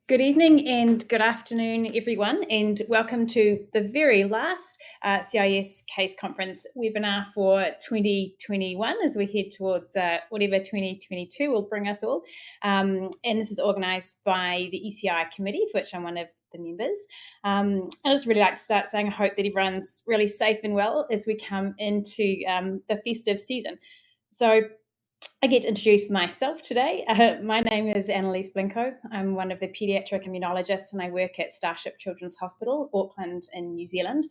Good evening and good afternoon, everyone, and welcome to the very last CIS Case Conference webinar for 2021 as we head towards whatever 2022 will bring us all. And this is organised by the ECI committee, for which I'm one of the members. I just really like to start saying I hope that everyone's really safe and well as we come into the festive season. So I get to introduce myself today. My name is Annaliesse Blincoe. I'm one of the paediatric immunologists and I work at Starship Children's Hospital, Auckland in New Zealand.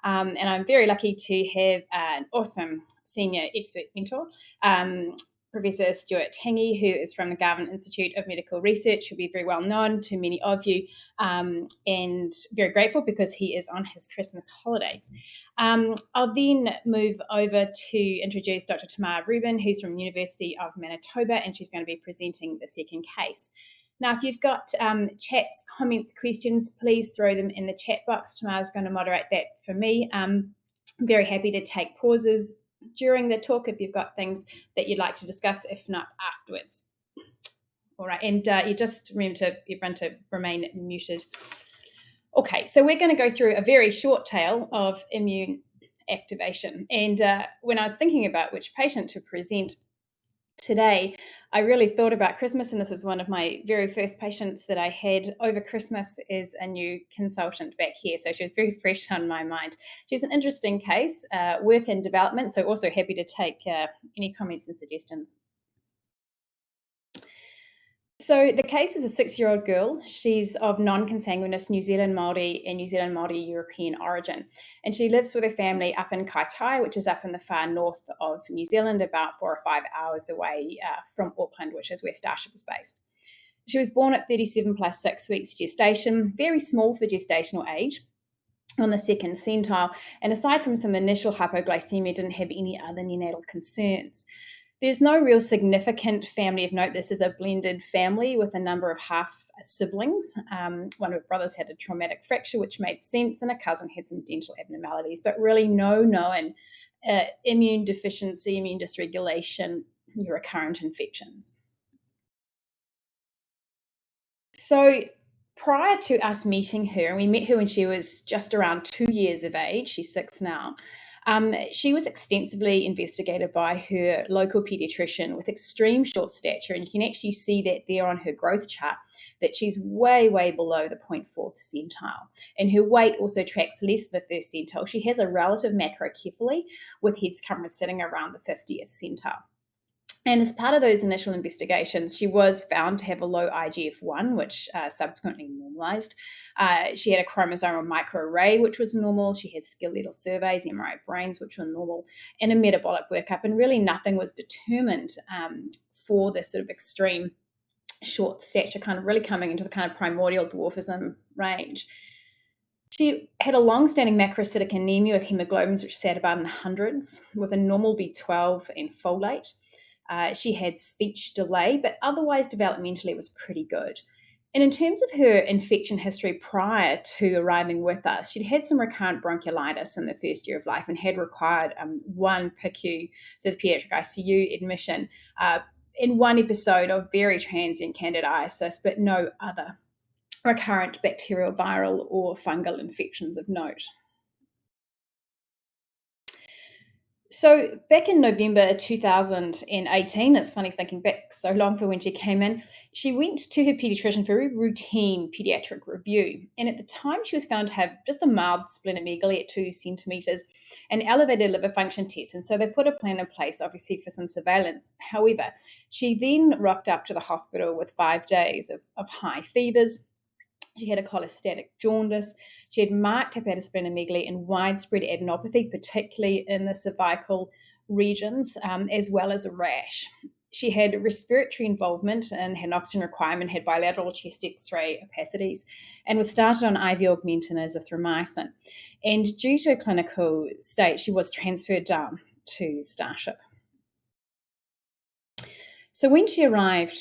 And I'm very lucky to have an awesome senior expert mentor, Professor Stuart Tangye, who is from the Garvan Institute of Medical Research, who'll be very well known to many of you, and very grateful because he is on his Christmas holidays. I'll then move over to introduce Dr. Tamar Rubin, who's from the University of Manitoba, and she's going to be presenting the second case. Now, if you've got chats, comments, questions, please throw them in the chat box. Tamar's going to moderate that for me. I'm very happy to take pauses during the talk if you've got things that you'd like to discuss, if not afterwards. All right, and you just remember everyone to remain muted. Okay, so we're going to go through a very short tale of immune activation. And when I was thinking about which patient to present today, I really thought about Christmas, and this is one of my very first patients that I had over Christmas as a new consultant back here. So she was very fresh on my mind. She's an interesting case, work in development, so also happy to take any comments and suggestions. So the case is a 6-year-old girl. She's of non-consanguineous New Zealand Māori and New Zealand Māori European origin. And she lives with her family up in Kaitaia, which is up in the far north of New Zealand, about 4 or 5 hours away from Auckland, which is where Starship is based. She was born at 37 plus 6 weeks gestation, very small for gestational age, on the second centile. And aside from some initial hypoglycemia, didn't have any other neonatal concerns. There's no real significant family of note. This is a blended family with a number of half siblings. One of her brothers had a traumatic fracture, which made sense, and a cousin had some dental abnormalities, but really no known immune deficiency, immune dysregulation, recurrent infections. So prior to us meeting her, and we met her when she was just around 2 years of age, she's 6 now, she was extensively investigated by her local paediatrician with extreme short stature, and you can actually see that there on her growth chart that she's way, way below the 0.4th centile. And her weight also tracks less than the first centile. She has a relative macrocephaly with head circumference sitting around the 50th centile. And as part of those initial investigations, she was found to have a low IGF-1, which subsequently normalized. She had a chromosomal microarray, which was normal. She had skeletal surveys, MRI brains, which were normal, and a metabolic workup. And really nothing was determined for this sort of extreme short stature, kind of really coming into the kind of primordial dwarfism range. She had a long-standing macrocytic anemia with hemoglobins, which sat about in the hundreds, with a normal B12 and folate. She had speech delay, but otherwise developmentally it was pretty good. And in terms of her infection history prior to arriving with us, she'd had some recurrent bronchiolitis in the first year of life and had required one PICU, so the pediatric ICU admission, in one episode of very transient candidiasis, but no other recurrent bacterial, viral, or fungal infections of note. So back in November 2018, it's funny thinking back so long for when she came in, she went to her paediatrician for a routine paediatric review. And at the time, she was found to have just a mild splenomegaly at 2 centimeters and elevated liver function tests. And so they put a plan in place, obviously, for some surveillance. However, she then rocked up to the hospital with 5 days of high fevers. She had a cholestatic jaundice. She had marked hepatosplenomegaly and widespread adenopathy, particularly in the cervical regions, as well as a rash. She had respiratory involvement and had an oxygen requirement, had bilateral chest X-ray opacities, and was started on IV augmentin as azithromycin. And due to her clinical state, she was transferred down to Starship. So when she arrived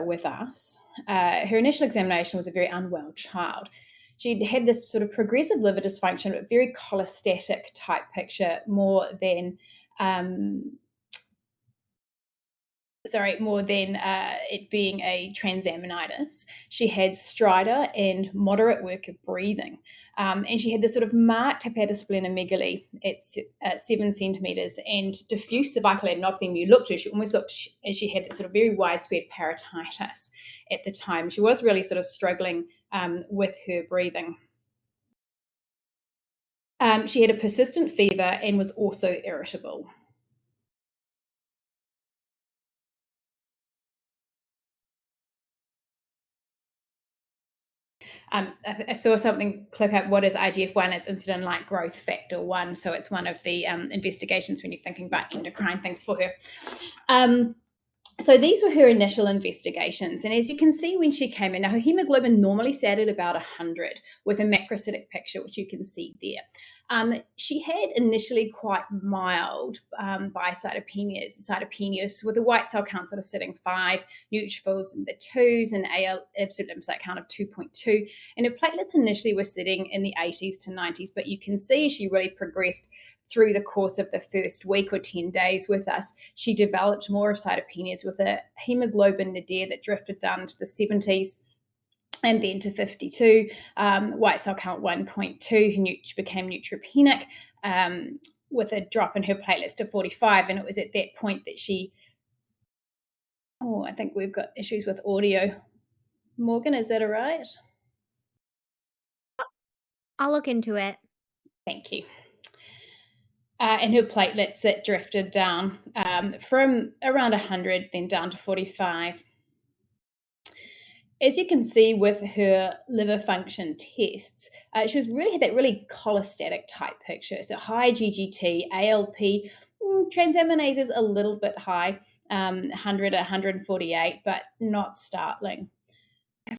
with us, her initial examination was a very unwell child. She'd had this sort of progressive liver dysfunction, but very cholestatic type picture, more than more than it being a transaminitis. She had stridor and moderate work of breathing. And she had this sort of marked hepatosplenomegaly at 7 centimetres and diffuse cervical adenopathy. When you looked at her, she almost looked as she had this sort of very widespread parotitis at the time. She was really sort of struggling with her breathing. She had a persistent fever and was also irritable. I saw something clip up what is IGF-1. It's insulin-like growth factor 1. So it's one of the investigations when you're thinking about endocrine things for her. So these were her initial investigations. And as you can see when she came in, now her hemoglobin normally sat at about 100 with a macrocytic picture, which you can see there. She had initially quite mild cytopenias with a white cell count sort of sitting 5, neutrophils in the 2s, and absolute lymphocyte count of 2.2. And her platelets initially were sitting in the 80s to 90s, but you can see she really progressed through the course of the first week or 10 days with us. She developed more of cytopenias with a hemoglobin nadir that drifted down to the 70s and then to 52, white cell count 1.2, she became neutropenic with a drop in her platelets to 45. And it was at that point that I think we've got issues with audio. Morgan, is that all right? I'll look into it. Thank you. And her platelets that drifted down from around 100, then down to 45. As you can see with her liver function tests, she had that really cholestatic type picture. So high GGT, ALP, transaminases a little bit high, 100 to 148, but not startling.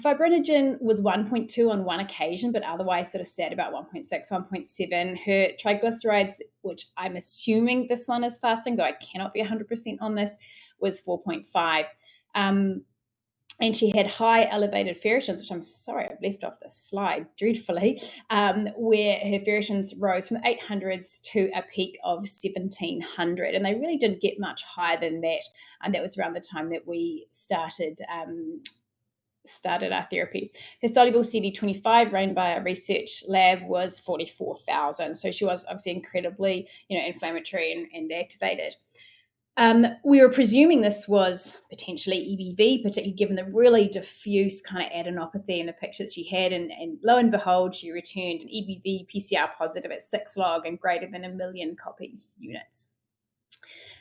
Fibrinogen was 1.2 on one occasion, but otherwise sort of sat about 1.6, 1.7. Her triglycerides, which I'm assuming this one is fasting, though I cannot be 100% on this, was 4.5. And she had high elevated ferritins, which I'm sorry I've left off the slide dreadfully, where her ferritins rose from 800s to a peak of 1700. And they really didn't get much higher than that. And that was around the time that we started our therapy. Her soluble CD25 run by a research lab was 44,000. So she was obviously incredibly, inflammatory and activated. We were presuming this was potentially EBV, particularly given the really diffuse kind of adenopathy in the picture that she had. And lo and behold, she returned an EBV PCR positive at 6 log and greater than 1 million copies units.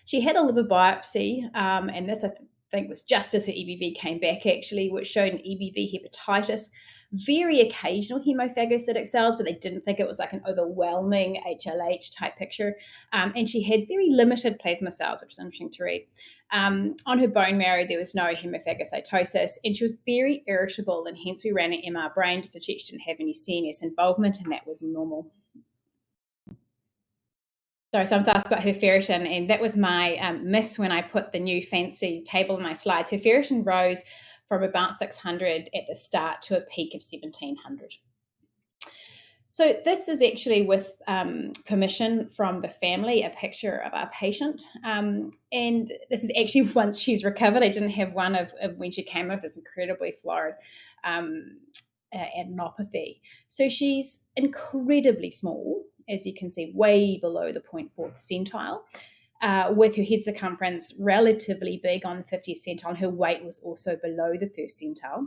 She had a liver biopsy, and this I think was just as her EBV came back actually, which showed an EBV hepatitis, very occasional hemophagocytic cells, but they didn't think it was like an overwhelming HLH type picture. And she had very limited plasma cells, which is interesting to read. On her bone marrow, there was no hemophagocytosis, and she was very irritable, and hence we ran an MR brain just to check she didn't have any CNS involvement, and that was normal. Sorry, so I was asked about her ferritin, and that was my miss when I put the new fancy table in my slides. Her ferritin rose from about 600 at the start to a peak of 1700. So this is actually with permission from the family, a picture of our patient. And this is actually once she's recovered. I didn't have one of when she came with this incredibly florid adenopathy. So she's incredibly small, as you can see, way below the 0.4th centile, with her head circumference relatively big on the 50th centile, and her weight was also below the 1st centile.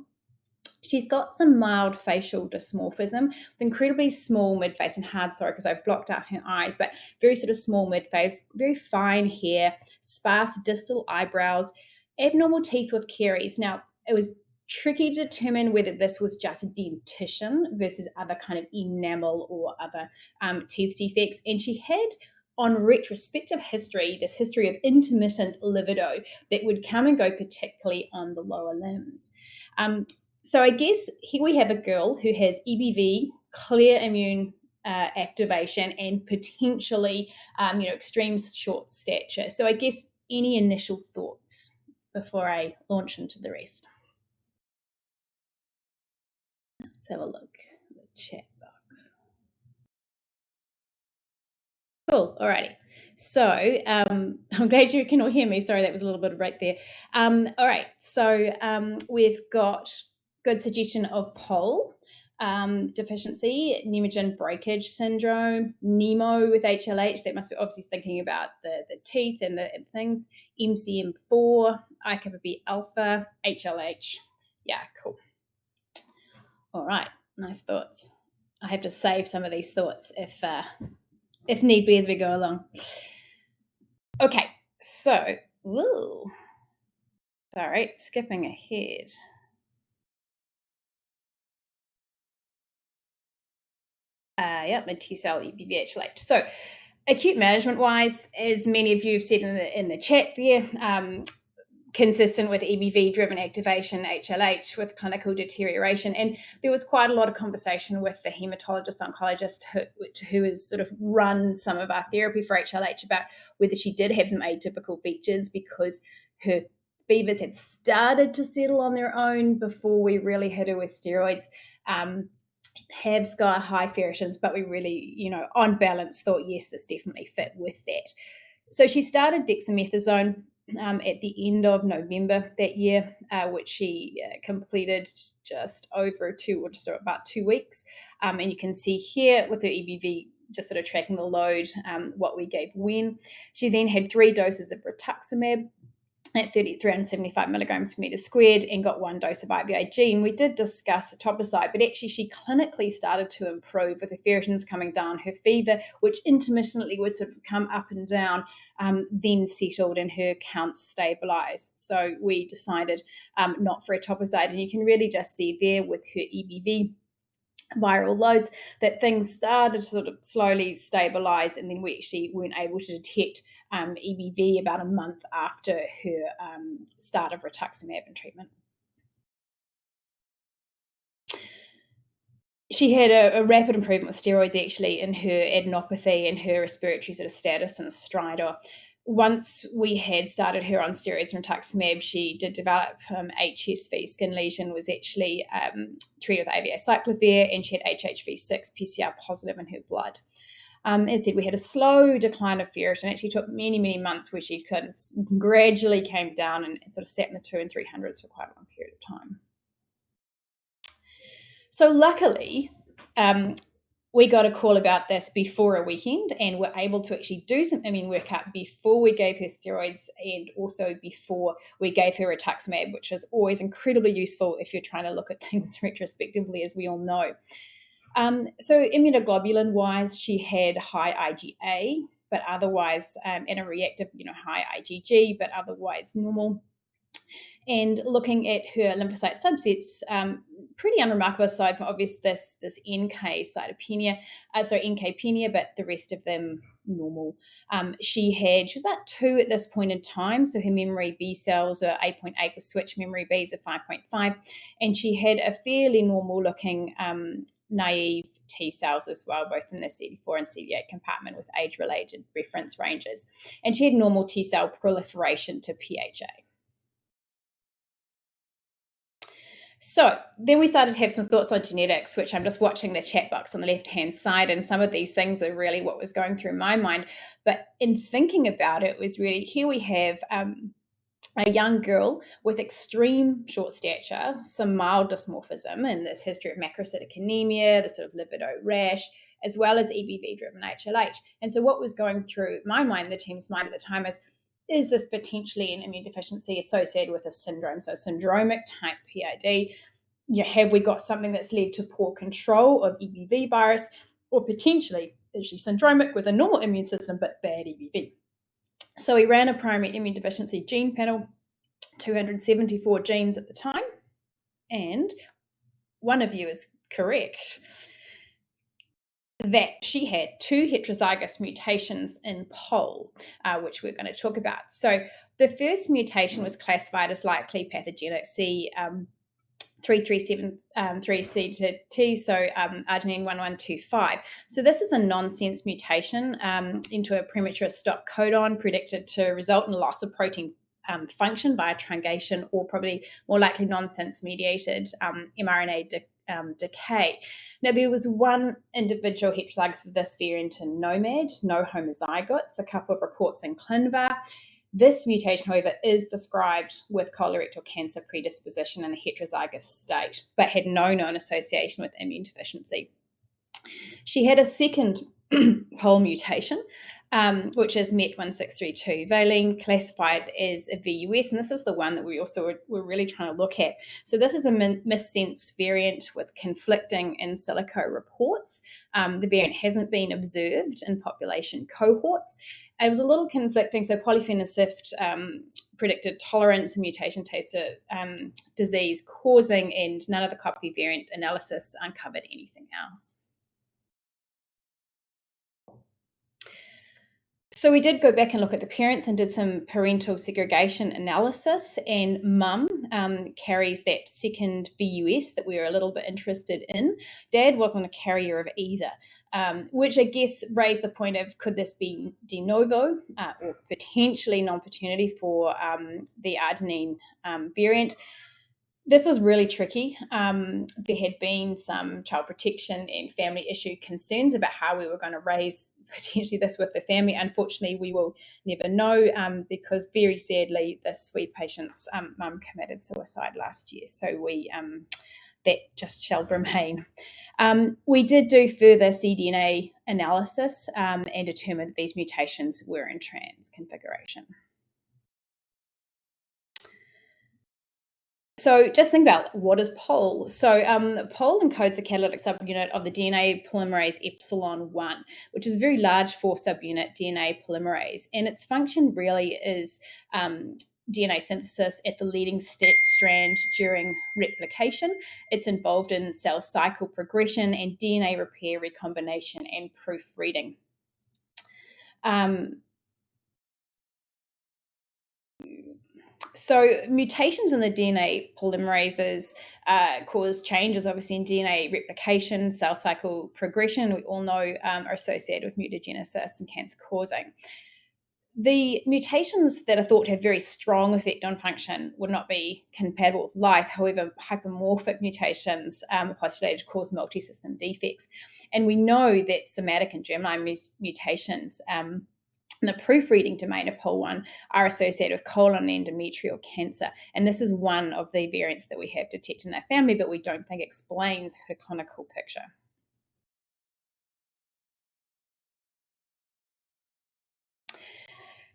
She's got some mild facial dysmorphism with incredibly small midface and hard, sorry, because I've blocked out her eyes, but very sort of small midface, very fine hair, sparse distal eyebrows, abnormal teeth with caries. Now, it was tricky to determine whether this was just dentition versus other kind of enamel or other teeth defects. And she had, on retrospective history, this history of intermittent libido that would come and go, particularly on the lower limbs. So I guess here we have a girl who has EBV, clear immune activation, and potentially, extreme short stature. So I guess any initial thoughts before I launch into the rest? Let's have a look at the chat box. Cool. Alrighty. So I'm glad you can all hear me. Sorry, that was a little bit of a break there. All right, so we've got good suggestion of POL deficiency, pneumogen breakage syndrome, NEMO with HLH. That must be obviously thinking about the teeth and the things. MCM4, IKB alpha, HLH. Yeah, cool. All right, nice thoughts. I have to save some of these thoughts if need be as we go along. Okay, so, sorry, skipping ahead. Yep, my T-cell EBV HLH. So, acute management-wise, as many of you have said in the chat there, consistent with EBV-driven activation, HLH, with clinical deterioration. And there was quite a lot of conversation with the hematologist-oncologist who has sort of run some of our therapy for HLH about whether she did have some atypical features because her fevers had started to settle on their own before we really hit her with steroids. Have sky high ferritins, but we really, on balance, thought, yes, this definitely fit with that. So she started dexamethasone at the end of November that year, which she completed just about 2 weeks. And you can see here with her EBV just sort of tracking the load, what we gave when. She then had 3 doses of rituximab at 375 milligrams per meter squared and got 1 dose of IVIG. And we did discuss etoposide, but actually she clinically started to improve with her ferritins coming down, her fever, which intermittently would sort of come up and down, then settled and her counts stabilized. So we decided not for etoposide. And you can really just see there with her EBV viral loads that things started to sort of slowly stabilize, and then we actually weren't able to detect EBV about a month after her start of rituximab and treatment. She had a rapid improvement with steroids actually in her adenopathy and her respiratory sort of status and stridor. Once we had started her on steroids and rituximab, she did develop HSV skin lesion, was actually treated with acyclovir, and she had HHV6 PCR positive in her blood. As I said, we had a slow decline of ferritin. It actually took many, many months where she kind of gradually came down and sort of sat in the 200s and 300s for quite a long period of time. So luckily, we got a call about this before a weekend and were able to actually do some immune workup before we gave her steroids and also before we gave her rituximab, which is always incredibly useful if you're trying to look at things retrospectively, as we all know. So immunoglobulin-wise, she had high IgA, but otherwise, and a reactive, high IgG, but otherwise normal. And looking at her lymphocyte subsets, pretty unremarkable aside from obvious this NK cytopenia, NKpenia, but the rest of them normal. She was about 2 at this point in time, so her memory B cells are 8.8 with switch memory Bs of 5.5, and she had a fairly normal looking naive T cells as well, both in the CD4 and CD8 compartment with age-related reference ranges. And she had normal T cell proliferation to PHA. So then we started to have some thoughts on genetics, which I'm just watching the chat box on the left-hand side, and some of these things are really what was going through my mind. But in thinking about it, was really, here we have a young girl with extreme short stature, some mild dysmorphism, and this history of macrocytic anemia, the sort of lipido rash, as well as EBV-driven HLH. And so what was going through my mind, the team's mind at the time, is this potentially an immune deficiency associated with a syndrome? So syndromic type PID, have we got something that's led to poor control of EBV virus, or potentially is she syndromic with a normal immune system but bad EBV? So we ran a primary immune deficiency gene panel, 274 genes at the time, and one of you is correct that she had 2 heterozygous mutations in POL, which we're going to talk about. So the first mutation was classified as likely pathogenic C337-3CT, so arginine 1125. So this is a nonsense mutation into a premature stop codon predicted to result in loss of protein function by truncation, or probably more likely nonsense mediated mRNA decay. Now, there was one individual heterozygous for this variant in NOMAD, no homozygotes, a couple of reports in ClinVar. This mutation, however, is described with colorectal cancer predisposition in a heterozygous state, but had no known association with immune deficiency. She had a second POL mutation, which is MET1632, valine, classified as a VUS, and this is the one that we also were really trying to look at. So this is a missense variant with conflicting in silico reports. The variant hasn't been observed in population cohorts. It was a little conflicting, so polyphenolsift predicted tolerance and mutation taster disease causing, and none of the copy variant analysis uncovered anything else. So we did go back and look at the parents and did some parental segregation analysis, and mum carries that second VUS that we were a little bit interested in. Dad wasn't a carrier of either, which I guess raised the point of, could this be de novo or potentially non-paternity for the arginine variant? This was really tricky. There had been some child protection and family issue concerns about how we were going to raise potentially this with the family. Unfortunately, we will never know because very sadly, this sweet patient's mum committed suicide last year. So that just shall remain. We did do further cDNA analysis and determined that these mutations were in trans configuration. So just think about, what is POL? So POL encodes a catalytic subunit of the DNA polymerase epsilon 1, which is a very large 4-subunit DNA polymerase. And its function really is DNA synthesis at the leading strand during replication. It's involved in cell cycle progression and DNA repair, recombination, and proofreading. So mutations in the DNA polymerases cause changes, obviously, in DNA replication, cell cycle progression. We all know are associated with mutagenesis and cancer causing. The mutations that are thought to have very strong effect on function would not be compatible with life. However, hypermorphic mutations are postulated to cause multi-system defects. And we know that somatic and germline mutations in the proofreading domain of POL1 are associated with colon and endometrial cancer. And this is one of the variants that we have detected in that family, but we don't think explains her clinical picture.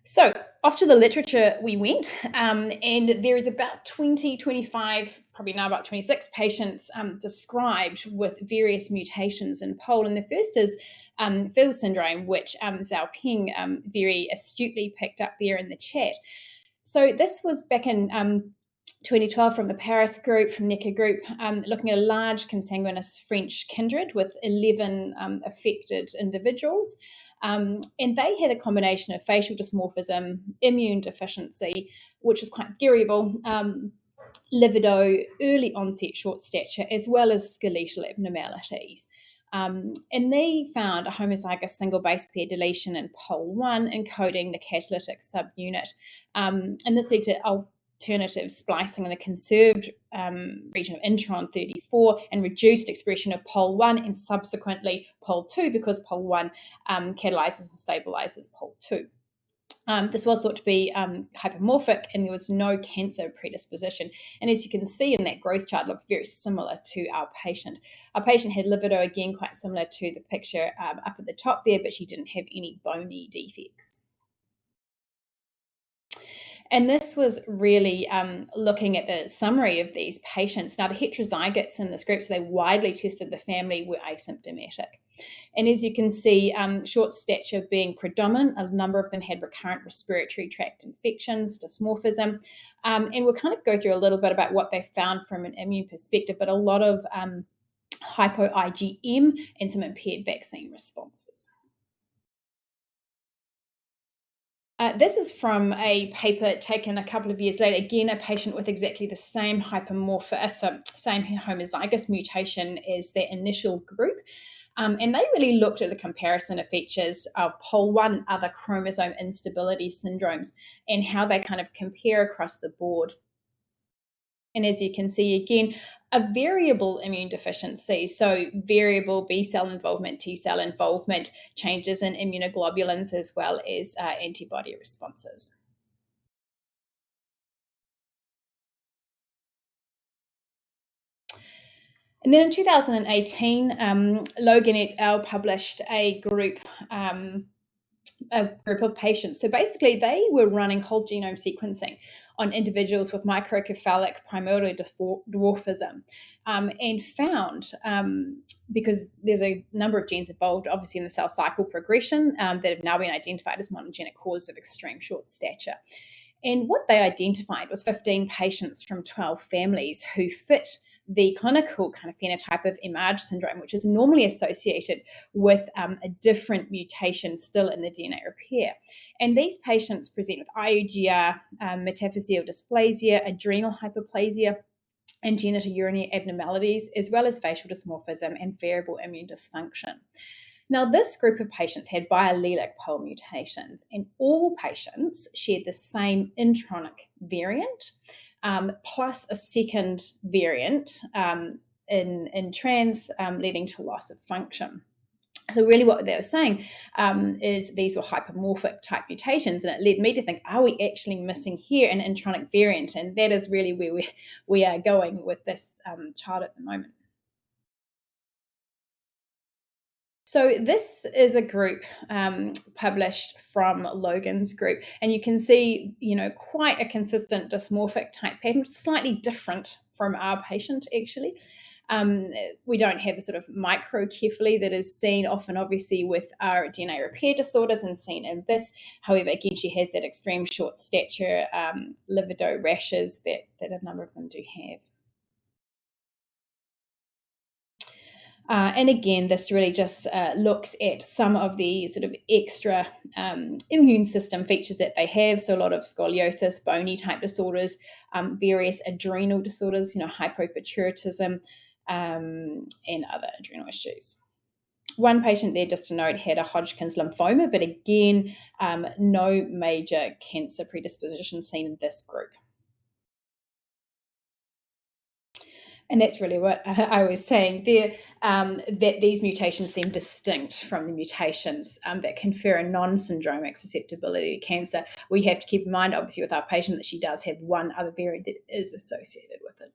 So off to the literature we went, and there is about 20, 25, probably now about 26 patients described with various mutations in POL. And the first is Phil syndrome, which Zhao Peng very astutely picked up there in the chat. So this was back in 2012 from the Paris group, from Necker group, looking at a large consanguineous French kindred with 11 affected individuals. And they had a combination of facial dysmorphism, immune deficiency, which was quite variable, libido, early onset short stature, as well as skeletal abnormalities. And they found a homozygous single base pair deletion in POL1 encoding the catalytic subunit. And this led to alternative splicing in the conserved region of intron 34 and reduced expression of POL1 and subsequently POL2 because POL1 catalyzes and stabilizes POL2. This was thought to be hypermorphic, and there was no cancer predisposition. And as you can see in that growth chart, looks very similar to our patient. Our patient had libido, again, quite similar to the picture up at the top there, but she didn't have any bony defects. And this was really looking at the summary of these patients. Now, the heterozygotes in this group, so they widely tested the family, were asymptomatic. And as you can see, short stature being predominant, a number of them had recurrent respiratory tract infections, dysmorphism, and we'll kind of go through a little bit about what they found from an immune perspective, but a lot of hypo-IgM and some impaired vaccine responses. This is from a paper taken a couple of years later. Again, a patient with exactly the same same homozygous mutation as their initial group. And they really looked at the comparison of features of POL1, other chromosome instability syndromes, and how they kind of compare across the board. And as you can see again, a variable immune deficiency, so variable B cell involvement, T cell involvement, changes in immunoglobulins, as well as antibody responses. And then in 2018, Logan et al. Published a group of patients. So basically, they were running whole genome sequencing on individuals with microcephalic primordial dwarfism, and found, because there's a number of genes involved, obviously, in the cell cycle progression, that have now been identified as monogenic causes of extreme short stature. And what they identified was 15 patients from 12 families who fit the clinical kind of phenotype of MARG syndrome, which is normally associated with a different mutation still in the DNA repair. And these patients present with IUGR, metaphyseal dysplasia, adrenal hyperplasia, and genitourinary abnormalities, as well as facial dysmorphism and variable immune dysfunction. Now, this group of patients had biallelic POL mutations, and all patients shared the same intronic variant, plus a second variant in trans, leading to loss of function. So really what they were saying is these were hypermorphic type mutations, and it led me to think, are we actually missing here an intronic variant? And that is really where we are going with this chart at the moment. So this is a group published from Logan's group, and you can see, quite a consistent dysmorphic type pattern, slightly different from our patient actually. We don't have the sort of microcephaly that is seen often, obviously, with our DNA repair disorders and seen in this. However, again, she has that extreme short stature, livido rashes that a number of them do have. And again, this really just looks at some of the sort of extra immune system features that they have. So a lot of scoliosis, bony type disorders, various adrenal disorders, hypopituitarism, and other adrenal issues. One patient there, just to note, had a Hodgkin's lymphoma, but again, no major cancer predisposition seen in this group. And that's really what I was saying there, that these mutations seem distinct from the mutations that confer a non-syndromic susceptibility to cancer. We have to keep in mind, obviously, with our patient that she does have one other variant that is associated with it.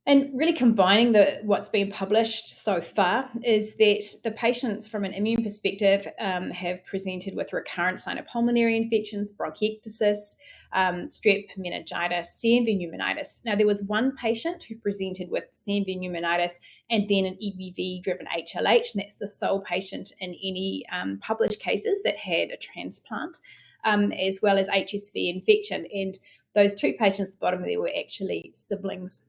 And really combining what's been published so far is that the patients from an immune perspective have presented with recurrent sinopulmonary infections, bronchiectasis, strep, meningitis, CMV pneumonitis. Now, there was one patient who presented with CMV pneumonitis and then an EBV-driven HLH, and that's the sole patient in any published cases that had a transplant, as well as HSV infection. And those two patients at the bottom there were actually siblings.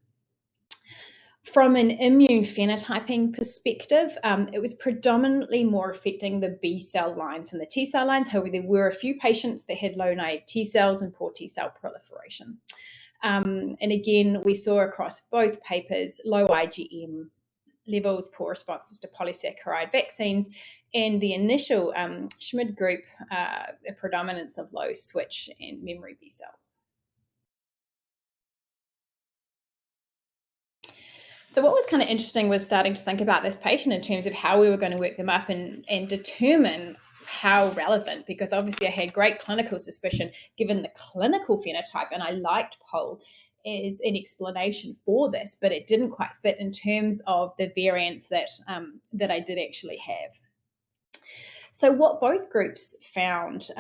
From an immune phenotyping perspective, it was predominantly more affecting the B cell lines than the T cell lines. However, there were a few patients that had low naive T cells and poor T cell proliferation. And again, we saw across both papers low IgM levels, poor responses to polysaccharide vaccines, and the initial Schmid group, a predominance of low switch and memory B cells. So what was kind of interesting was starting to think about this patient in terms of how we were going to work them up and determine how relevant, because obviously I had great clinical suspicion given the clinical phenotype, and I liked POL as an explanation for this, but it didn't quite fit in terms of the variants that I did actually have. So what both groups found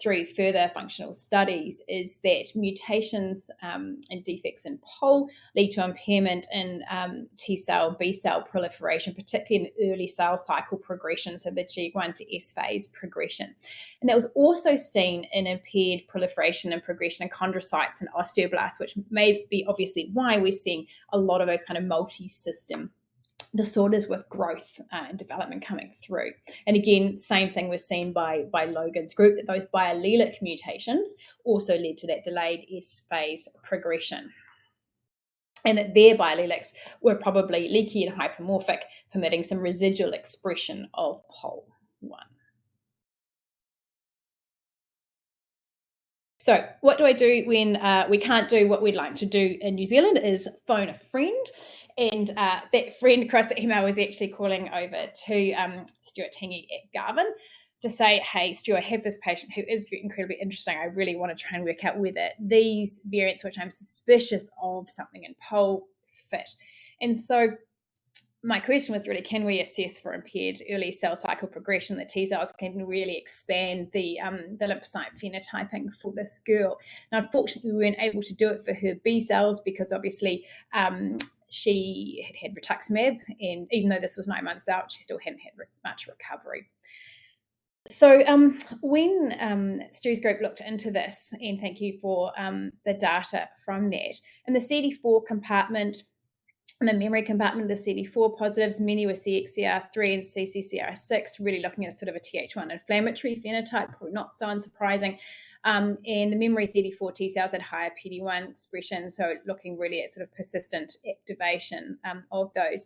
through further functional studies is that mutations and defects in POL lead to impairment in T cell, B cell proliferation, particularly in the early cell cycle progression, so the G1 to S phase progression. And that was also seen in impaired proliferation and progression in chondrocytes and osteoblasts, which may be obviously why we're seeing a lot of those kind of multi-system disorders with growth and development coming through. And again, same thing was seen by Logan's group, that those biallelic mutations also led to that delayed S phase progression, and that their biallelics were probably leaky and hypermorphic, permitting some residual expression of POL1. So what do I do when we can't do what we'd like to do in New Zealand is phone a friend. And that friend across the email was actually calling over to Stuart Tangye at Garvan to say, hey, Stuart, I have this patient who is incredibly interesting. I really want to try and work out whether these variants, which I'm suspicious of something in pole, fit. And so my question was really, can we assess for impaired early cell cycle progression that T cells can really expand the lymphocyte phenotyping for this girl? Now, unfortunately, we weren't able to do it for her B cells because obviously she had rituximab, and even though this was 9 months out, she still hadn't had much recovery. So when Stu's group looked into this, and thank you for the data from that, in the CD4 compartment, in the memory compartment, the CD4 positives, many were CXCR3 and CCCR6, really looking at sort of a Th1 inflammatory phenotype, not so unsurprising. And the memory CD4 T cells had higher PD1 expression, so looking really at sort of persistent activation of those.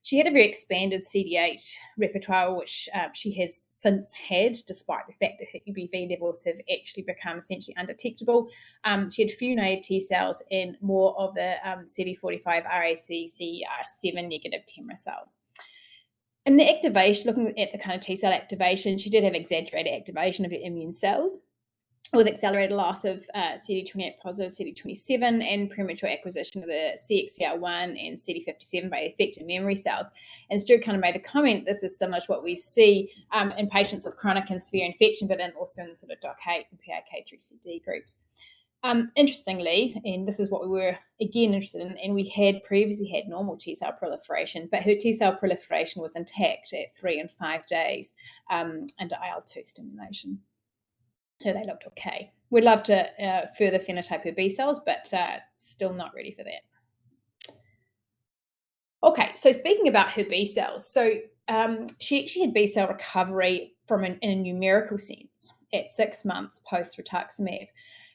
She had a very expanded CD8 repertoire, which she has since had, despite the fact that her EBV levels have actually become essentially undetectable. She had few naive T cells and more of the CD45 RACCR7 negative Tamar cells. In the activation, looking at the kind of T cell activation, she did have exaggerated activation of her immune cells, with accelerated loss of CD28 positive, CD27, and premature acquisition of the CXCR1 and CD57 by affected memory cells. And Stuart kind of made the comment, this is similar to what we see in patients with chronic and severe infection, but also in the sort of DOC8 and PIK3CD groups. Interestingly, and this is what we were again interested in, and we had previously had normal T cell proliferation, but her T cell proliferation was intact at 3 and 5 days under IL-2 stimulation. So they looked okay. We'd love to further phenotype her B cells, but still not ready for that. Okay, so speaking about her B cells, so she actually had B cell recovery in a numerical sense at 6 months post-rituximab.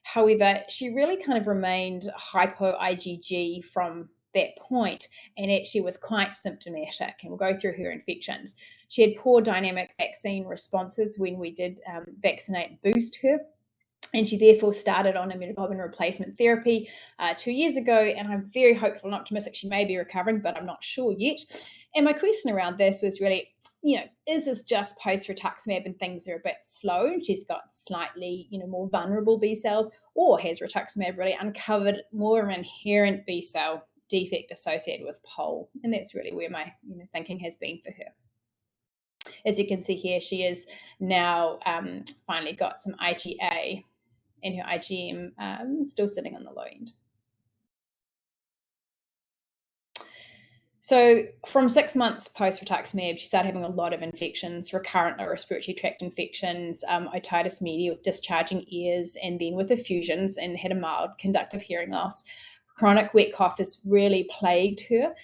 However, she really kind of remained hypo-IgG from that point and actually was quite symptomatic, and we'll go through her infections. She had poor dynamic vaccine responses when we did vaccinate and boost her, and she therefore started on immunoglobulin replacement therapy 2 years ago, and I'm very hopeful and optimistic she may be recovering, but I'm not sure yet. And my question around this was really, is this just post-rituximab and things are a bit slow and she's got slightly, more vulnerable B cells, or has rituximab really uncovered more of an inherent B cell defect associated with POL? And that's really where my thinking has been for her. As you can see here, she is now finally got some IgA, and her IgM still sitting on the low end. So from 6 months post-rituximab, she started having a lot of infections, recurrent lower respiratory tract infections, otitis media with discharging ears, and then with effusions, and had a mild conductive hearing loss. Chronic wet cough has really plagued her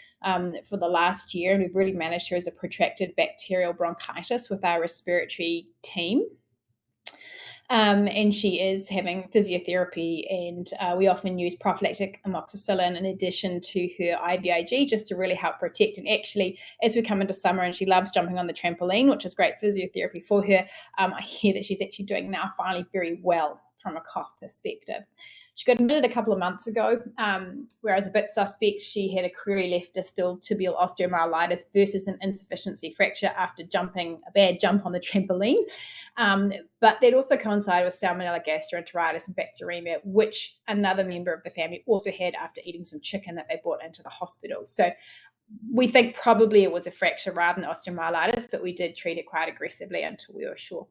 for the last year, and we've really managed her as a protracted bacterial bronchitis with our respiratory team. And she is having physiotherapy, and we often use prophylactic amoxicillin in addition to her IVIG just to really help protect. And actually, as we come into summer and she loves jumping on the trampoline, which is great physiotherapy for her, I hear that she's actually doing now finally very well from a cough perspective. She got admitted a couple of months ago, where I was a bit suspect. She had a crury left distal tibial osteomyelitis versus an insufficiency fracture after jumping a bad jump on the trampoline. But that also coincided with salmonella gastroenteritis and bacteremia, which another member of the family also had after eating some chicken that they brought into the hospital. So we think probably it was a fracture rather than osteomyelitis, but we did treat it quite aggressively until we were sure.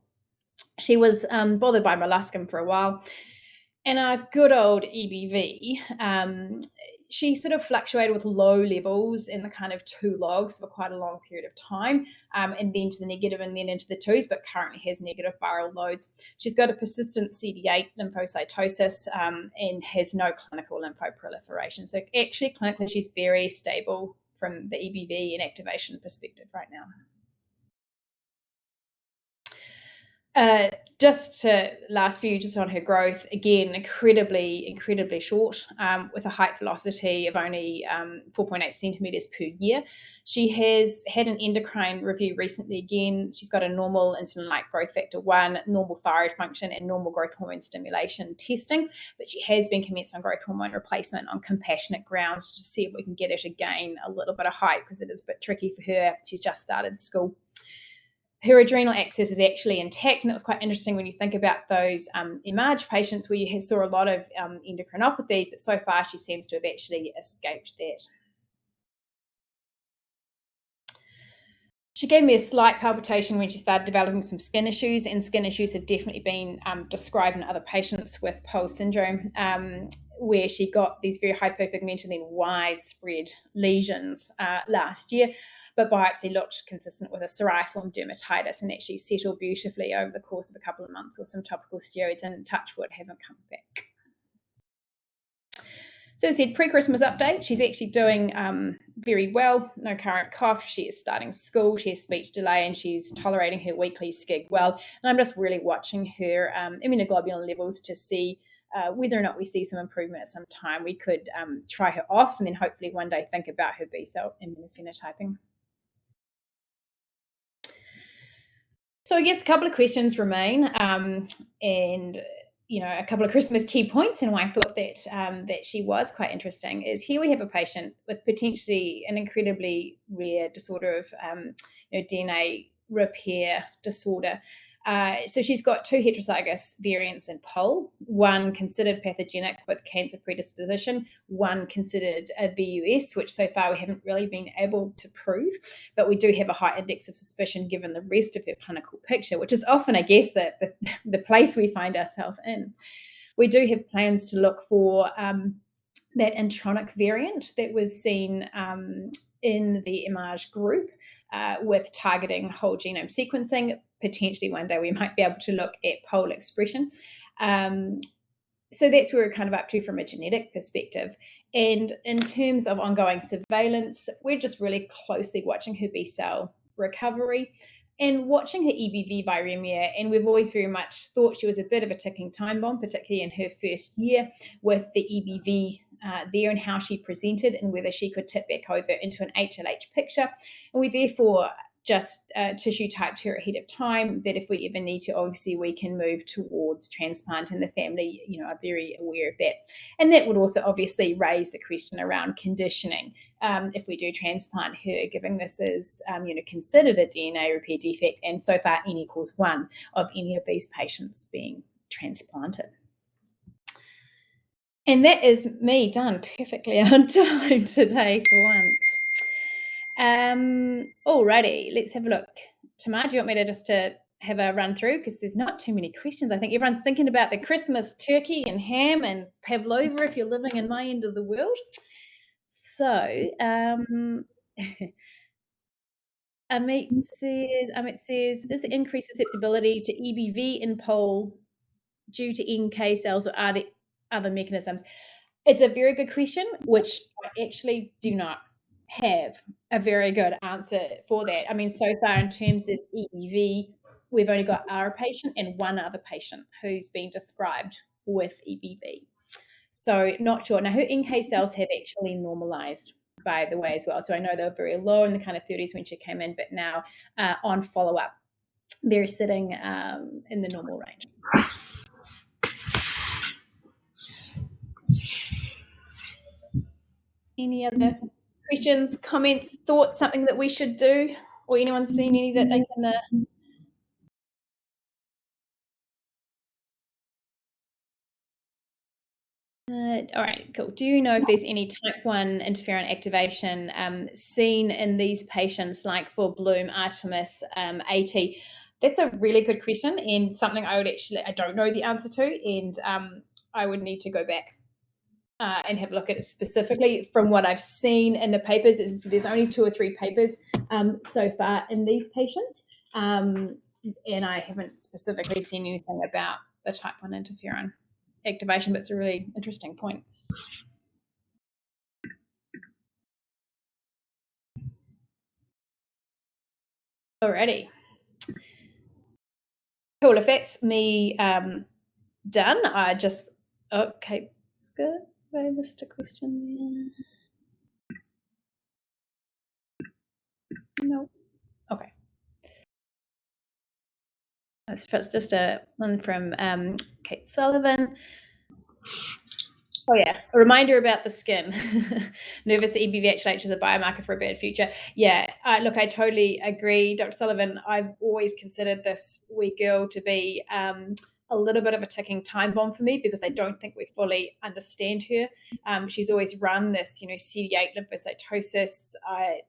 She was bothered by molluscum for a while. And our good old EBV, she sort of fluctuated with low levels in the kind of 2 logs for quite a long period of time, and then to the negative and then into the 2s, but currently has negative viral loads. She's got a persistent CD8 lymphocytosis and has no clinical lymphoproliferation. So actually, clinically, she's very stable from the EBV and activation perspective right now. Just to last view, just on her growth, again, incredibly short, with a height velocity of only 4.8 centimeters per year. She has had an endocrine review recently. Again, she's got a normal insulin-like growth factor 1, normal thyroid function, and normal growth hormone stimulation testing. But she has been commenced on growth hormone replacement on compassionate grounds to see if we can get her to gain a little bit of height, because it is a bit tricky for her. She's just started school. Her adrenal axis is actually intact, and that was quite interesting when you think about those emerge patients where you saw a lot of endocrinopathies, but so far she seems to have actually escaped that. She gave me a slight palpitation when she started developing some skin issues, and skin issues have definitely been described in other patients with POLS syndrome, where she got these very hypopigmented and then widespread lesions last year. But biopsy looked consistent with a psoriform dermatitis and actually settled beautifully over the course of a couple of months with some topical steroids, and touch wood, haven't come back. So as I said, pre-Christmas update, she's actually doing very well. No current cough. She is starting school. She has speech delay, and she's tolerating her weekly skig well. And I'm just really watching her immunoglobulin levels to see whether or not we see some improvement at some time. We could try her off and then hopefully one day think about her B-cell immunophenotyping. So I guess a couple of questions remain, and a couple of Christmas key points, and why I thought that she was quite interesting is here we have a patient with potentially an incredibly rare disorder of DNA repair disorder. So she's got 2 heterozygous variants in POL, one considered pathogenic with cancer predisposition, one considered a VUS, which so far we haven't really been able to prove, but we do have a high index of suspicion given the rest of her clinical picture, which is often, I guess, the place we find ourselves in. We do have plans to look for that intronic variant that was seen in the IMAGE group with targeting whole genome sequencing. Potentially one day we might be able to look at POL expression. So that's where we're kind of up to from a genetic perspective. And in terms of ongoing surveillance, we're just really closely watching her B-cell recovery and watching her EBV viremia. And we've always very much thought she was a bit of a ticking time bomb, particularly in her first year with the EBV there and how she presented and whether she could tip back over into an HLH picture. And we therefore just tissue typed her ahead of time, that if we ever need to, obviously we can move towards transplant, and the family, are very aware of that. And that would also obviously raise the question around conditioning. If we do transplant her, given this is, considered a DNA repair defect, and so far N equals 1 of any of these patients being transplanted. And that is me done perfectly on time today for once. Alrighty, let's have a look. Tamar, do you want me to have a run through? Because there's not too many questions. I think everyone's thinking about the Christmas turkey and ham and pavlova if you're living in my end of the world. So, Amit says, is the increased susceptibility to EBV in POL due to NK cells, or are there other mechanisms? It's a very good question, which I actually do not have a very good answer for that. I mean, so far in terms of EBV, we've only got our patient and one other patient who's been described with EBV. So not sure. Now, her NK cells have actually normalized, by the way, as well. So I know they were very low in the kind of 30s when she came in, but now on follow-up, they're sitting in the normal range. Any other questions, comments, thoughts, something that we should do, or anyone seen any that they can all right, cool. Do you know if there's any type 1 interferon activation seen in these patients, like for Bloom, Artemis, AT? That's a really good question, and something I don't know the answer to, and I would need to go back and have a look at it specifically. From what I've seen in the papers, there's only 2 or 3 papers so far in these patients, and I haven't specifically seen anything about the type 1 interferon activation, but it's a really interesting point. Alrighty. Cool. If that's me done, okay, it's good. I missed a question there. No. Okay. That's just a one from Kate Sullivan. Oh yeah, a reminder about the skin. Nervous EBVHLH is a biomarker for a bad future. Yeah, look, I totally agree, Dr. Sullivan. I've always considered this wee girl to be a little bit of a ticking time bomb for me because I don't think we fully understand her. She's always run this, CD8 lymphocytosis.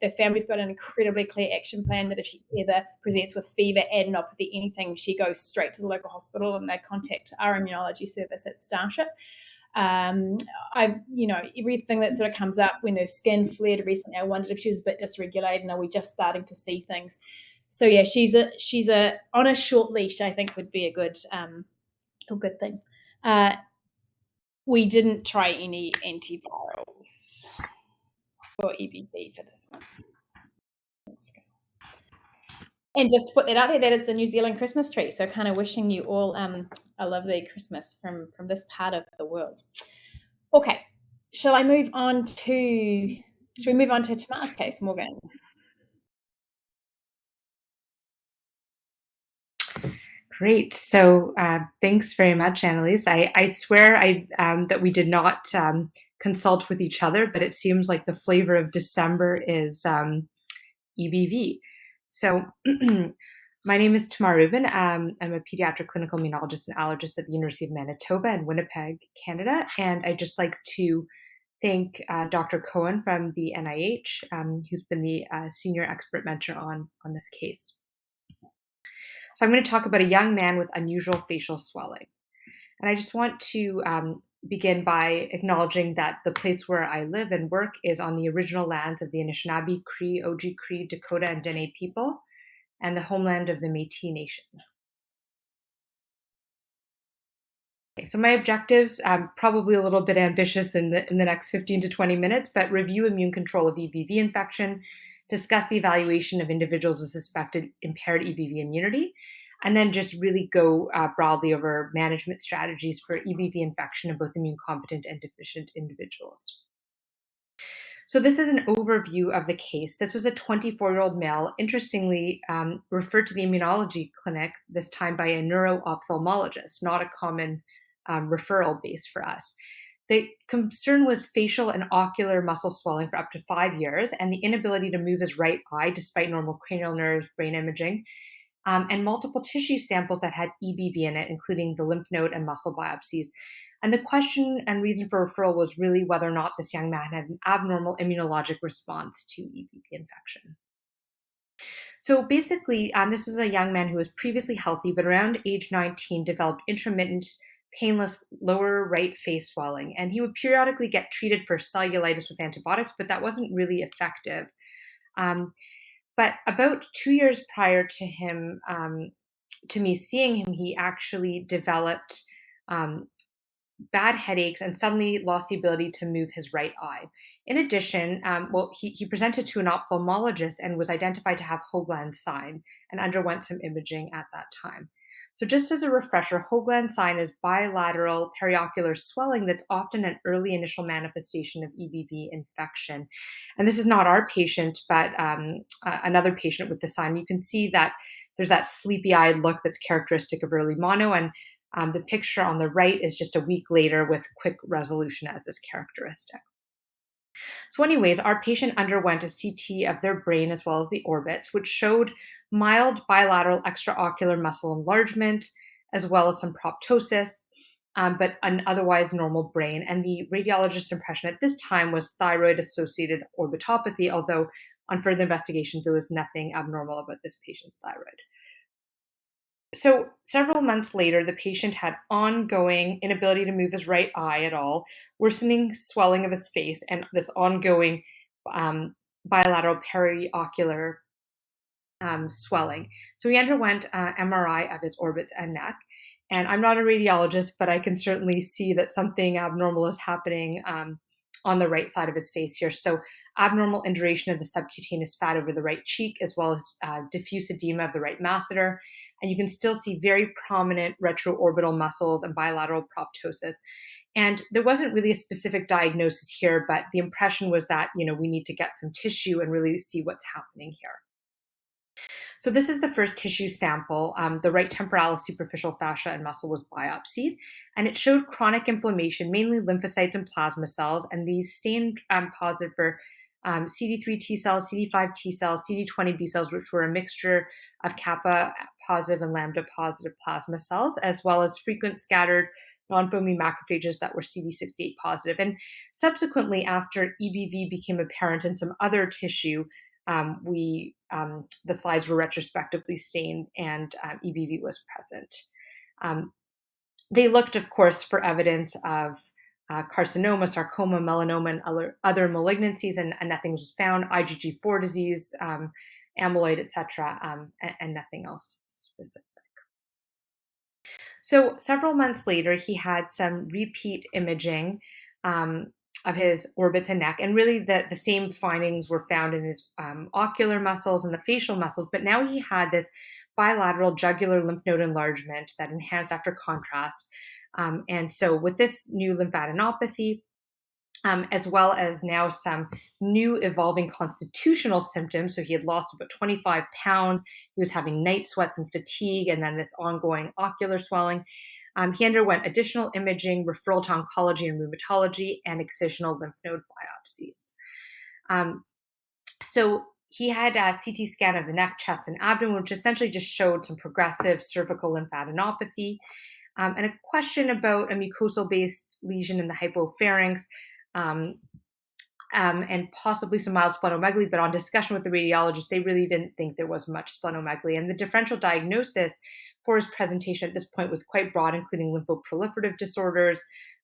The family's got an incredibly clear action plan that if she ever presents with fever, adenopathy, anything, she goes straight to the local hospital and they contact our immunology service at Starship. Everything that sort of comes up when there's skin flared recently, I wondered if she was a bit dysregulated and are we just starting to see things. So yeah, she's on a short leash, I think would be a good thing. We didn't try any antivirals for EBV for this one. Let's go. And just to put that out there, that is the New Zealand Christmas tree. So kind of wishing you all a lovely Christmas from this part of the world. Okay, shall we move on to Tamar's case, Morgan? Great. So thanks very much, Annaliesse. I swear that we did not consult with each other, but it seems like the flavor of December is EBV. So my name is Tamar Rubin. I'm a pediatric clinical immunologist and allergist at the University of Manitoba in Winnipeg, Canada. And I'd just like to thank Dr. Cohen from the NIH, who's been the senior expert mentor on this case. So I'm going to talk about a young man with unusual facial swelling. And I just want to begin by acknowledging that the place where I live and work is on the original lands of the Anishinaabe, Cree, Oji-Cree, Dakota, and Dene people, and the homeland of the Métis Nation. Okay, so my objectives, probably a little bit ambitious in the next 15 to 20 minutes, but review immune control of EBV infection, discuss the evaluation of individuals with suspected impaired EBV immunity, and then just really go broadly over management strategies for EBV infection of both immune competent and deficient individuals. So this is an overview of the case. This was a 24-year-old male, interestingly referred to the immunology clinic, this time by a neuro-ophthalmologist, not a common referral base for us. The concern was facial and ocular muscle swelling for up to 5 years and the inability to move his right eye despite normal cranial nerves, brain imaging, and multiple tissue samples that had EBV in it, including the lymph node and muscle biopsies. And the question and reason for referral was really whether or not this young man had an abnormal immunologic response to EBV infection. So basically, this is a young man who was previously healthy, but around age 19 developed intermittent, painless lower right face swelling. And he would periodically get treated for cellulitis with antibiotics, but that wasn't really effective. But about 2 years prior to him, to me seeing him, he actually developed bad headaches and suddenly lost the ability to move his right eye. In addition, he presented to an ophthalmologist and was identified to have Hoagland's sign and underwent some imaging at that time. So just as a refresher, Hoagland's sign is bilateral periocular swelling that's often an early initial manifestation of EBV infection. And this is not our patient, but another patient with the sign. You can see that there's that sleepy-eyed look that's characteristic of early mono, and the picture on the right is just a week later with quick resolution as is characteristic. So anyways, our patient underwent a CT of their brain as well as the orbits, which showed mild bilateral extraocular muscle enlargement, as well as some proptosis, but an otherwise normal brain. And the radiologist's impression at this time was thyroid-associated orbitopathy, although on further investigations, there was nothing abnormal about this patient's thyroid. So several months later, the patient had ongoing inability to move his right eye at all, worsening swelling of his face, and this ongoing bilateral periocular swelling. So he underwent MRI of his orbits and neck. And I'm not a radiologist, but I can certainly see that something abnormal is happening on the right side of his face here. So abnormal induration of the subcutaneous fat over the right cheek, as well as diffuse edema of the right masseter, and you can still see very prominent retroorbital muscles and bilateral proptosis. And there wasn't really a specific diagnosis here, but the impression was that, we need to get some tissue and really see what's happening here. So this is the first tissue sample. The right temporalis superficial fascia and muscle was biopsied, and it showed chronic inflammation, mainly lymphocytes and plasma cells, and these stained positive for CD3 T cells, CD5 T cells, CD20 B cells, which were a mixture of kappa positive and lambda positive plasma cells, as well as frequent scattered non-foamy macrophages that were CD68 positive. And subsequently, after EBV became apparent in some other tissue, the slides were retrospectively stained and EBV was present. They looked, of course, for evidence of carcinoma, sarcoma, melanoma, and other malignancies, and nothing was found. IgG4 disease, amyloid, etc., and nothing else specific. So several months later, he had some repeat imaging of his orbits and neck, and really the same findings were found in his ocular muscles and the facial muscles, but now he had this bilateral jugular lymph node enlargement that enhanced after contrast. And so with this new lymphadenopathy, as well as now some new evolving constitutional symptoms. So he had lost about 25 pounds. He was having night sweats and fatigue, and then this ongoing ocular swelling. He underwent additional imaging, referral to oncology and rheumatology, and excisional lymph node biopsies. So he had a CT scan of the neck, chest, and abdomen, which essentially just showed some progressive cervical lymphadenopathy, and a question about a mucosal-based lesion in the hypopharynx, and possibly some mild splenomegaly, but on discussion with the radiologist, they really didn't think there was much splenomegaly. And the differential diagnosis for his presentation at this point was quite broad, including lymphoproliferative disorders,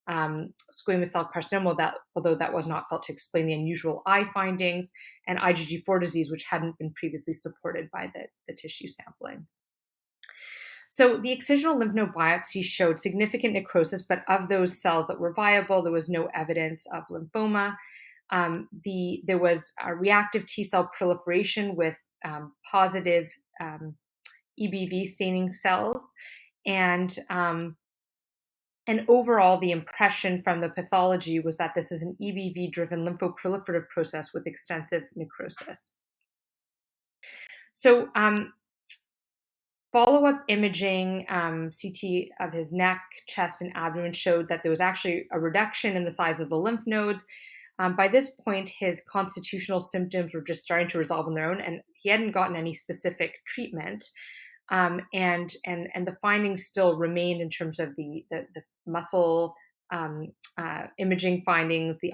squamous cell carcinoma, although that was not felt to explain the unusual eye findings, and IgG4 disease, which hadn't been previously supported by the tissue sampling. So the excisional lymph node biopsy showed significant necrosis, but of those cells that were viable, there was no evidence of lymphoma. There was a reactive T cell proliferation with positive EBV staining cells, and overall, the impression from the pathology was that this is an EBV-driven lymphoproliferative process with extensive necrosis. So follow-up imaging, CT of his neck, chest, and abdomen showed that there was actually a reduction in the size of the lymph nodes. By this point, his constitutional symptoms were just starting to resolve on their own, and he hadn't gotten any specific treatment. And the findings still remained in terms of the muscle imaging findings, the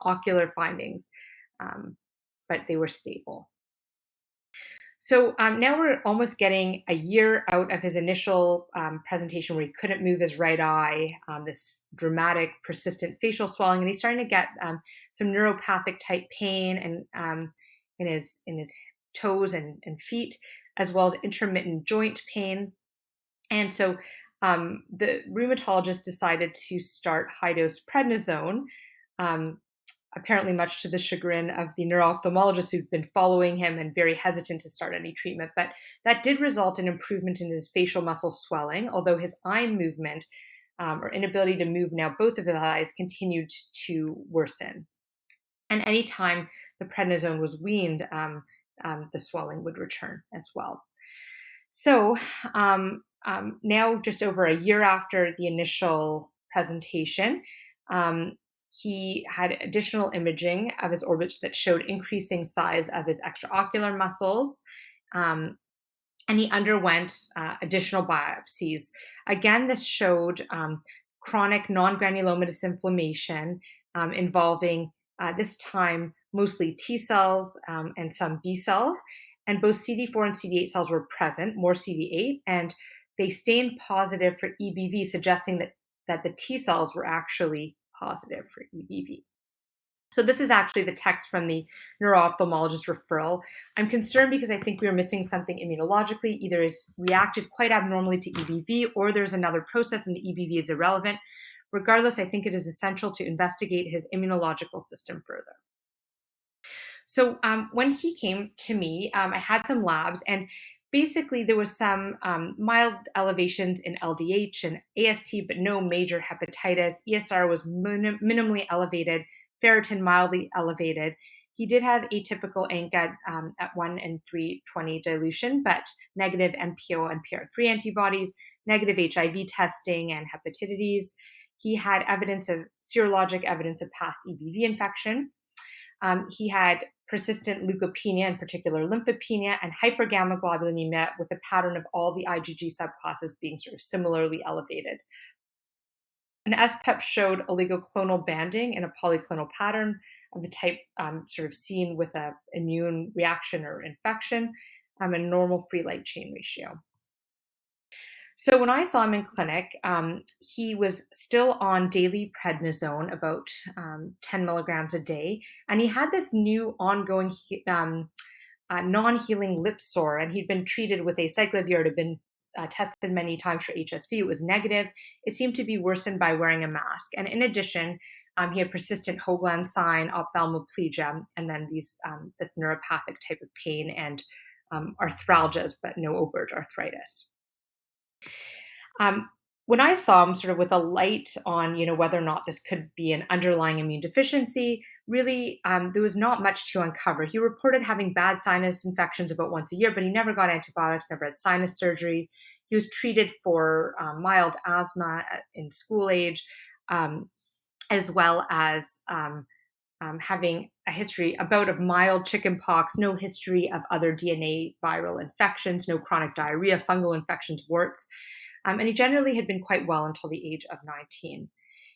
ocular findings, but they were stable. So now we're almost getting a year out of his initial presentation where he couldn't move his right eye, this dramatic, persistent facial swelling, and he's starting to get some neuropathic type pain and in his toes and feet, as well as intermittent joint pain. And so the rheumatologist decided to start high-dose prednisone, apparently much to the chagrin of the neuro-ophthalmologist who'd been following him and very hesitant to start any treatment. But that did result in improvement in his facial muscle swelling, although his eye movement or inability to move now both of his eyes continued to worsen. And anytime the prednisone was weaned, the swelling would return as well. So now, just over a year after the initial presentation, he had additional imaging of his orbits that showed increasing size of his extraocular muscles, and he underwent additional biopsies. Again, this showed chronic non-granulomatous inflammation involving, this time, mostly T cells and some B cells, and both CD4 and CD8 cells were present, more CD8, and they stained positive for EBV, suggesting that the T cells were actually positive for EBV. So this is actually the text from the neuro-ophthalmologist referral. I'm concerned because I think we are missing something immunologically. Either it's reacted quite abnormally to EBV, or there's another process and the EBV is irrelevant. Regardless, I think it is essential to investigate his immunological system further. So when he came to me, I had some labs, and basically, there was some mild elevations in LDH and AST, but no major hepatitis. ESR was minimally elevated, ferritin mildly elevated. He did have atypical ANCA at 1 and 320 dilution, but negative MPO and PR3 antibodies, negative HIV testing and hepatitis. He had serologic evidence of past EBV infection. He had persistent leukopenia, in particular lymphopenia, and hypergammaglobulinemia with a pattern of all the IgG subclasses being sort of similarly elevated. An SPEP showed oligoclonal banding in a polyclonal pattern of the type sort of seen with an immune reaction or infection, and a normal free light chain ratio. So when I saw him in clinic, he was still on daily prednisone, about 10 milligrams a day, and he had this new ongoing non-healing lip sore, and he'd been treated with acyclovir. It had been tested many times for HSV. It was negative. It seemed to be worsened by wearing a mask. And in addition, he had persistent Hoagland sign, ophthalmoplegia, and then this neuropathic type of pain and arthralgias, but no overt arthritis. When I saw him sort of with a light on, whether or not this could be an underlying immune deficiency, really, there was not much to uncover. He reported having bad sinus infections about once a year, but he never got antibiotics, never had sinus surgery. He was treated for mild asthma in school age, as well as having a bout of mild chickenpox, no history of other DNA viral infections, no chronic diarrhea, fungal infections, warts. And he generally had been quite well until the age of 19.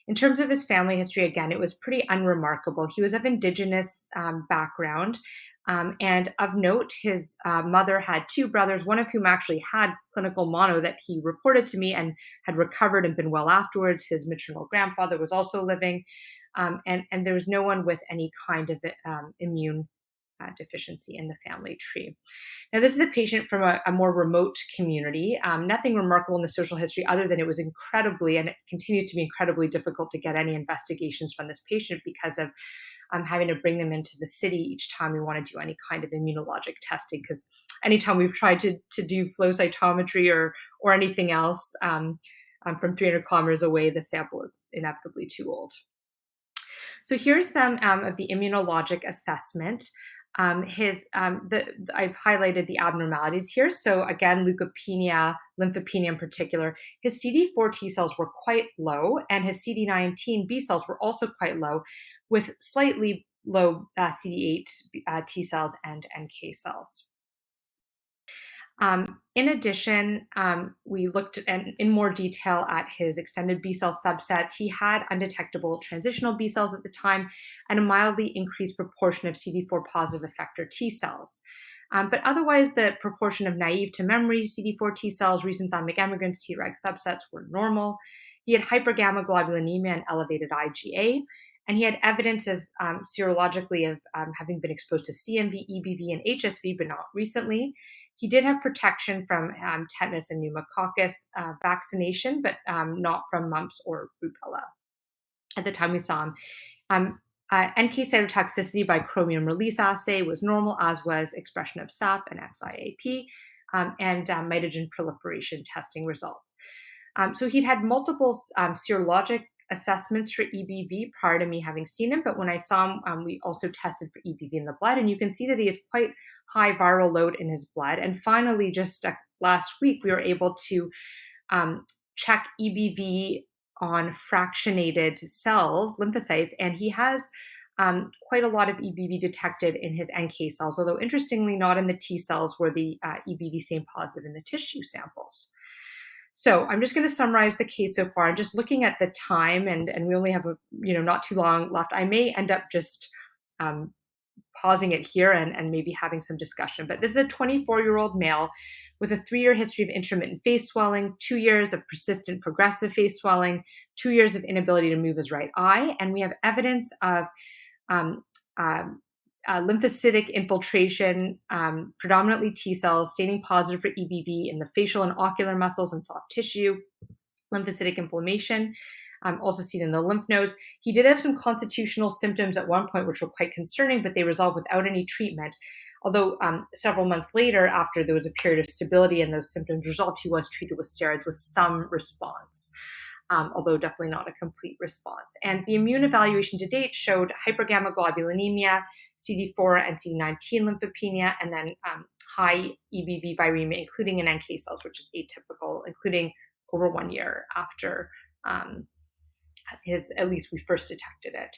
In terms of his family history, again, it was pretty unremarkable. He was of Indigenous background. And of note, his mother had two brothers, one of whom actually had clinical mono that he reported to me and had recovered and been well afterwards. His maternal grandfather was also living. And there was no one with any kind of immune deficiency in the family tree. Now, this is a patient from a more remote community. Nothing remarkable in the social history other than it was incredibly, and it continues to be incredibly difficult to get any investigations from this patient because of having to bring them into the city each time we want to do any kind of immunologic testing. Because anytime we've tried to do flow cytometry or anything else from 300 kilometers away, the sample is inevitably too old. So here's some of the immunologic assessment. I've highlighted the abnormalities here. So again, leukopenia, lymphopenia in particular. His CD4 T cells were quite low, and his CD19 B cells were also quite low, with slightly low CD8 T cells and NK cells. In addition, we looked in more detail at his extended B cell subsets. He had undetectable transitional B cells at the time and a mildly increased proportion of CD4 positive effector T cells. But otherwise, the proportion of naive to memory CD4 T cells, recent thymic emigrants, Treg subsets were normal. He had hypergammaglobulinemia and elevated IgA. And he had evidence of serologically of having been exposed to CMV, EBV, and HSV, but not recently. He did have protection from tetanus and pneumococcus vaccination, but not from mumps or rubella at the time we saw him. NK cytotoxicity by chromium release assay was normal, as was expression of SAP and XIAP, and mitogen proliferation testing results. So he'd had multiple serologic assessments for EBV prior to me having seen him, but when I saw him, we also tested for EBV in the blood, and you can see that he has quite high viral load in his blood. And finally, just last week, we were able to check EBV on fractionated cells, lymphocytes, and he has quite a lot of EBV detected in his NK cells, although interestingly not in the T cells where the EBV stained positive in the tissue samples. So I'm just going to summarize the case so far. I'm just looking at the time, and we only have not too long left. I may end up just pausing it here and maybe having some discussion. But this is a 24-year-old male with a 3-year history of intermittent face swelling, 2 years of persistent progressive face swelling, 2 years of inability to move his right eye, and we have evidence of lymphocytic infiltration, predominantly T cells, staining positive for EBV in the facial and ocular muscles and soft tissue, lymphocytic inflammation, also seen in the lymph nodes. He did have some constitutional symptoms at one point, which were quite concerning, but they resolved without any treatment. although several months later, after there was a period of stability and those symptoms resolved, he was treated with steroids with some response. Although definitely not a complete response. And the immune evaluation to date showed hypergammaglobulinemia, CD4 and CD19 lymphopenia, and then high EBV viremia, including in NK cells, which is atypical, including over 1 year after at least we first detected it.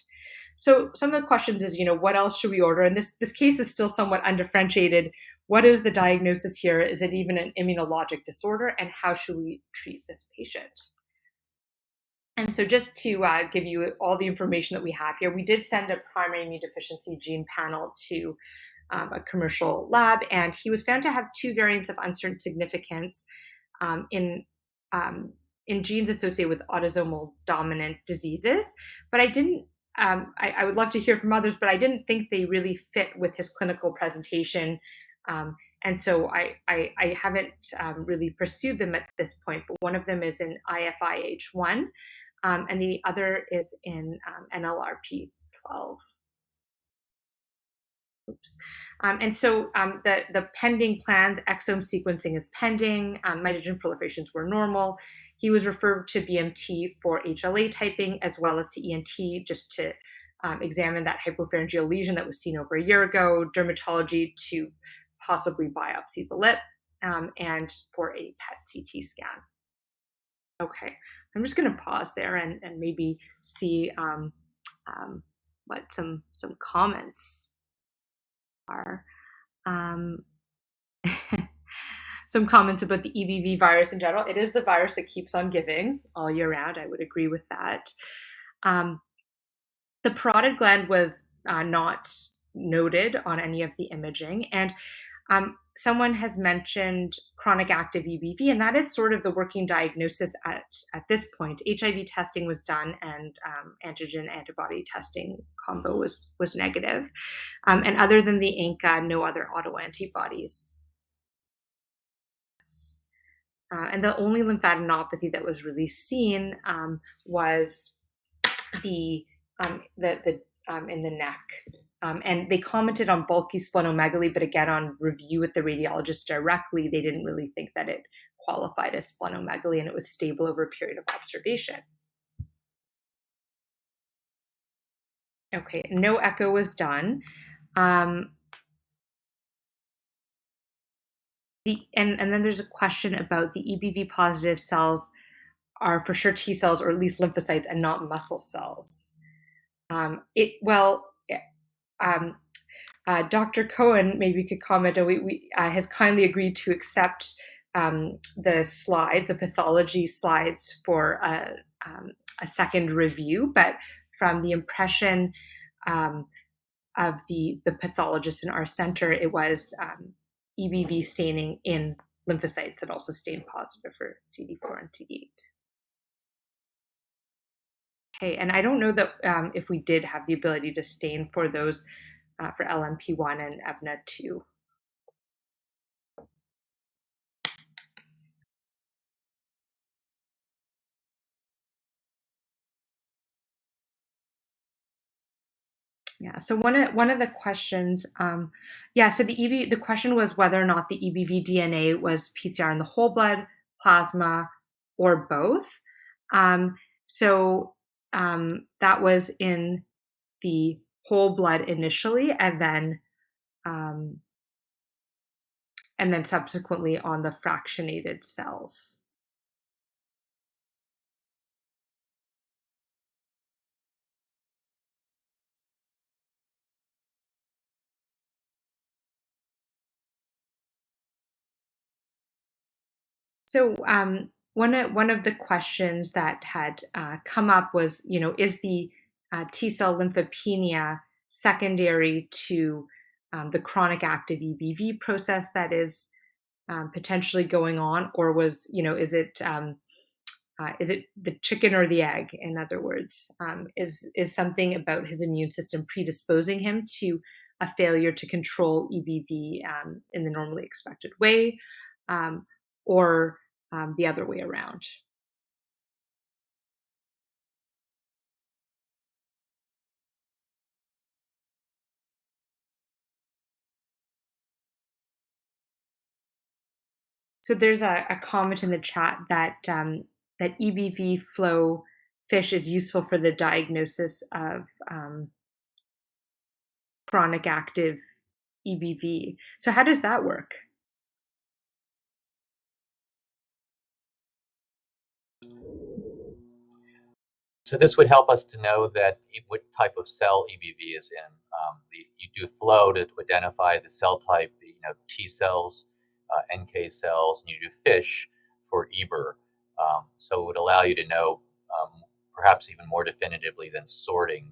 So some of the questions is, what else should we order? And this case is still somewhat undifferentiated. What is the diagnosis here? Is it even an immunologic disorder? And how should we treat this patient? And so just to give you all the information that we have here, we did send a primary immune deficiency gene panel to a commercial lab, and he was found to have 2 variants of uncertain significance in genes associated with autosomal dominant diseases. But I didn't, I would love to hear from others, but I didn't think they really fit with his clinical presentation. And so I haven't really pursued them at this point, but one of them is in IFIH1, and the other is in NLRP12. Oops. And so the pending plans, exome sequencing is pending, mitogen proliferations were normal. He was referred to BMT for HLA typing as well as to ENT just to examine that hypopharyngeal lesion that was seen over a year ago, dermatology to possibly biopsy the lip, and for a PET CT scan. Okay, I'm just going to pause there and maybe see what some comments are. Some comments about the EBV virus in general. It is the virus that keeps on giving all year round. I would agree with that. The parotid gland was not noted on any of the imaging, and someone has mentioned chronic active EBV, and that is sort of the working diagnosis at this point. HIV testing was done, and antigen antibody testing combo was negative. And other than the ANCA, no other autoantibodies. And the only lymphadenopathy that was really seen was the in the neck. And they commented on bulky splenomegaly, but again, on review with the radiologist directly, they didn't really think that it qualified as splenomegaly, and it was stable over a period of observation. Okay, no echo was done. And then there's a question about the EBV positive cells are for sure T cells or at least lymphocytes and not muscle cells. Dr. Cohen maybe could comment. Has kindly agreed to accept the slides, the pathology slides, for a second review. But from the impression of the pathologist in our center, it was EBV staining in lymphocytes that also stained positive for CD4 and CD8. Okay, and I don't know that if we did have the ability to stain for those for LMP1 and EBNA2. Yeah, so one of the questions, so the question was whether or not the EBV DNA was PCR in the whole blood, plasma, or both. That was in the whole blood initially, and then subsequently on the fractionated cells. So one of the questions that had come up was, is the T cell lymphopenia secondary to the chronic active EBV process that is potentially going on, or is it the chicken or the egg? In other words, is something about his immune system predisposing him to a failure to control EBV in the normally expected way, or the other way around? So there's a comment in the chat that that EBV flow fish is useful for the diagnosis of chronic active EBV. So how does that work? So this would help us to know that what type of cell EBV is in. You do flow to identify the cell type, T cells, NK cells, and you do FISH for EBER. So it would allow you to know perhaps even more definitively than sorting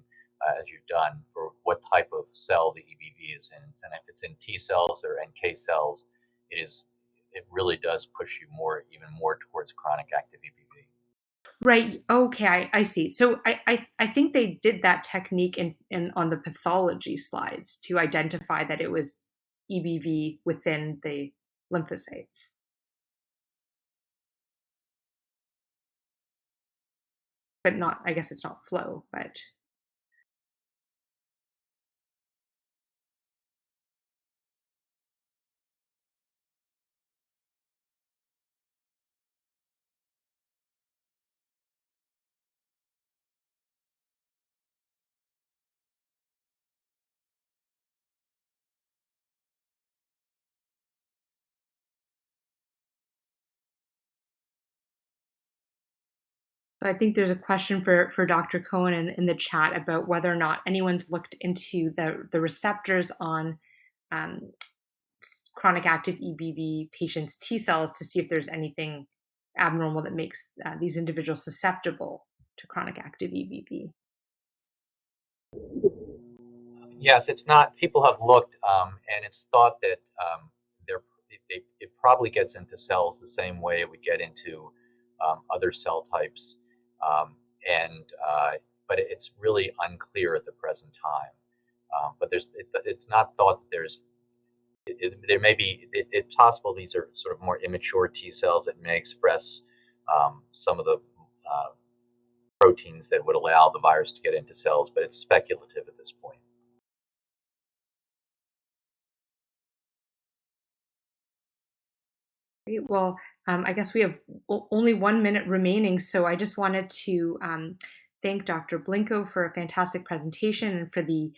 as you've done for what type of cell the EBV is in. And if it's in T cells or NK cells, it really does push you even more towards chronic active EBV. Right. Okay, I see. So I think they did that technique in on the pathology slides to identify that it was EBV within the lymphocytes. But not, I guess it's not flow, but so I think there's a question for Dr. Cohen in the chat about whether or not anyone's looked into the receptors on chronic active EBV patients' T cells to see if there's anything abnormal that makes these individuals susceptible to chronic active EBV. Yes, it's not. People have looked, and it's thought that it probably gets into cells the same way it would get into other cell types, but it's really unclear at the present time. But it's not thought that there may be. It's possible these are sort of more immature T cells that may express some of the proteins that would allow the virus to get into cells, but it's speculative at this point. Great. Well, I guess we have only 1 minute remaining, so I just wanted to thank Dr. Blincoe for a fantastic presentation and for the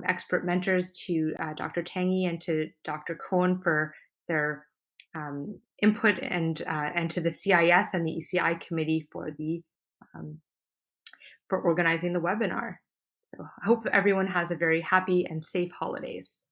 expert mentors, to Dr. Tangye and to Dr. Cohen for their input, and to the CIS and the ECI committee for for organizing the webinar. So I hope everyone has a very happy and safe holidays.